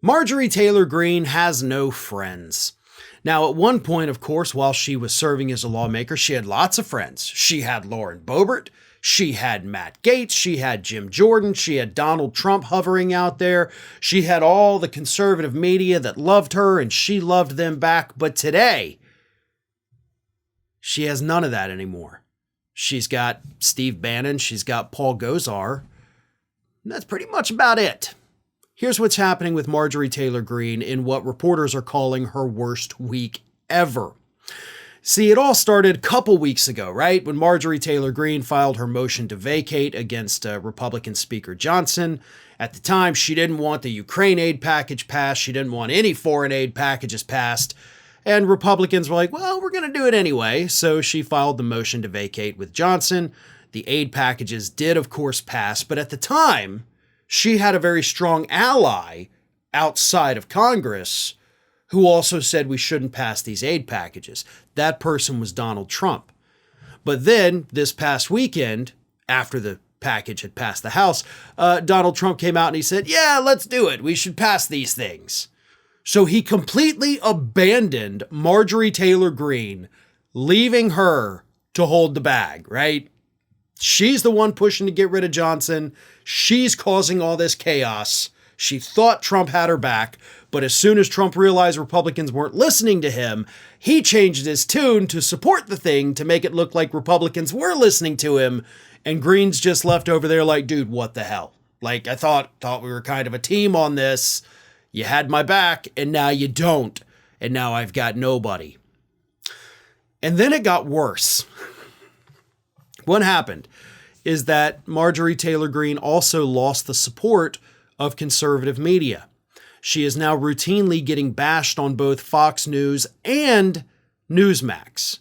Marjorie Taylor Greene has no friends. Now, at one point, of course, while she was serving as a lawmaker, she had lots of friends. She had Lauren Boebert, she had Matt Gaetz, she had Jim Jordan, she had Donald Trump hovering out there. She had all the conservative media that loved her and she loved them back. But today, she has none of that anymore. She's got Steve Bannon, she's got Paul Gosar. And that's pretty much about it. Here's what's happening with Marjorie Taylor Greene in what reporters are calling her worst week ever. See, it all started a couple weeks ago, right? When Marjorie Taylor Greene filed her motion to vacate against Republican Speaker Johnson. At the time, she didn't want the Ukraine aid package passed. She didn't want any foreign aid packages passed. And Republicans were like, well, we're going to do it anyway. So she filed the motion to vacate with Johnson. The aid packages did, of course, pass. But at the time, she had a very strong ally outside of Congress who also said we shouldn't pass these aid packages. That person was Donald Trump. But then this past weekend, after the package had passed the House, Donald Trump came out and he said, yeah, let's do it. We should pass these things. So he completely abandoned Marjorie Taylor Greene, leaving her to hold the bag, right? She's the one pushing to get rid of Johnson. She's causing all this chaos. She thought Trump had her back, but as soon as Trump realized Republicans weren't listening to him, he changed his tune to support the thing to make it look like Republicans were listening to him, and Greene's just left over there like, dude, what the hell? Like, I thought we were kind of a team on this. You had my back, and now you don't, and now I've got nobody. And then it got worse. What happened is that Marjorie Taylor Greene also lost the support of conservative media. She is now routinely getting bashed on both Fox News and Newsmax.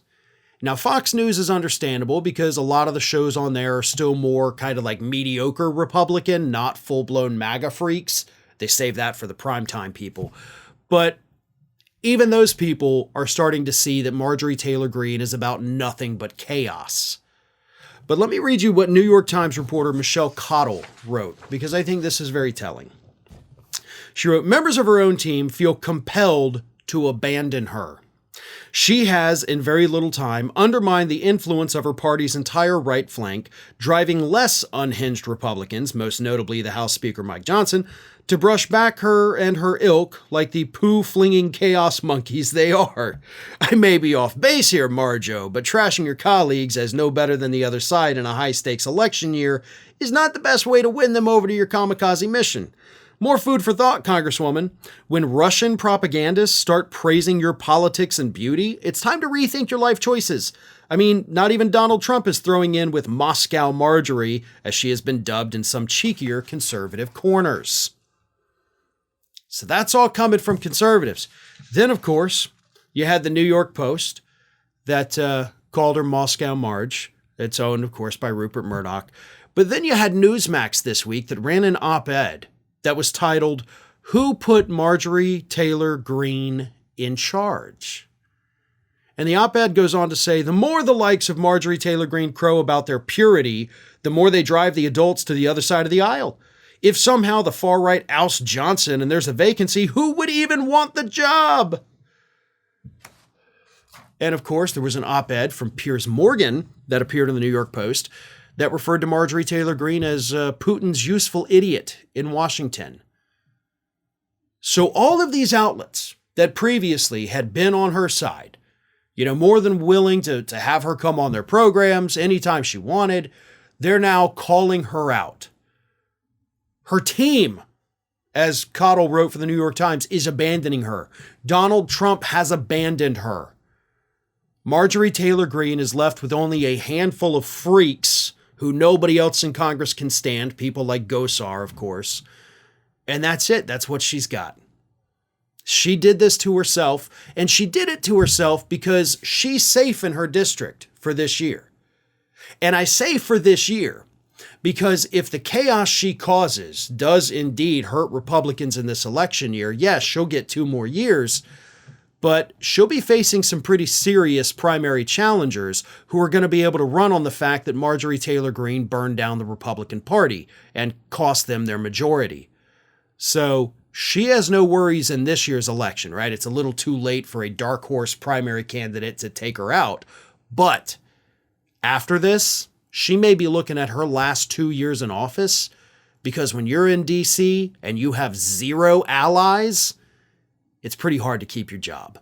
Now, Fox News is understandable because a lot of the shows on there are still more kind of like mediocre Republican, not full-blown MAGA freaks. They save that for the primetime people. But even those people are starting to see that Marjorie Taylor Greene is about nothing but chaos. But let me read you what New York Times reporter Michelle Cottle wrote, because I think this is very telling. She wrote, members of her own team feel compelled to abandon her. She has, in very little time, undermined the influence of her party's entire right flank, driving less unhinged Republicans, most notably the House Speaker Mike Johnson, to brush back her and her ilk like the poo-flinging chaos monkeys they are. I may be off base here, Marjo, but trashing your colleagues as no better than the other side in a high-stakes election year is not the best way to win them over to your kamikaze mission. More food for thought, Congresswoman. When Russian propagandists start praising your politics and beauty, it's time to rethink your life choices. I mean, not even Donald Trump is throwing in with Moscow Marjorie, as she has been dubbed in some cheekier conservative corners. So that's all coming from conservatives. Then, of course, you had the New York Post that called her Moscow Marge. It's owned, of course, by Rupert Murdoch. But then you had Newsmax this week that ran an op-ed that was titled, Who Put Marjorie Taylor Greene in Charge? And the op-ed goes on to say, the more the likes of Marjorie Taylor Greene crow about their purity, the more they drive the adults to the other side of the aisle. If somehow the far right ousts Johnson and there's a vacancy, who would even want the job? And of course, there was an op-ed from Piers Morgan that appeared in the New York Post that referred to Marjorie Taylor Greene as Putin's useful idiot in Washington. So all of these outlets that previously had been on her side, more than willing to have her come on their programs anytime she wanted, they're now calling her out. Her team, as Cottle wrote for the New York Times, is abandoning her. Donald Trump has abandoned her. Marjorie Taylor Greene is left with only a handful of freaks who nobody else in Congress can stand, people like Gosar, of course. And that's it. That's what she's got. She did this to herself, and she did it to herself because she's safe in her district for this year. And I say for this year because if the chaos she causes does indeed hurt Republicans in this election year, yes, she'll get 2 more years, but she'll be facing some pretty serious primary challengers who are going to be able to run on the fact that Marjorie Taylor Greene burned down the Republican Party and cost them their majority. So she has no worries in this year's election, right? It's a little too late for a dark horse primary candidate to take her out. But after this, she may be looking at her last 2 years in office, because when you're in DC and you have zero allies, it's pretty hard to keep your job.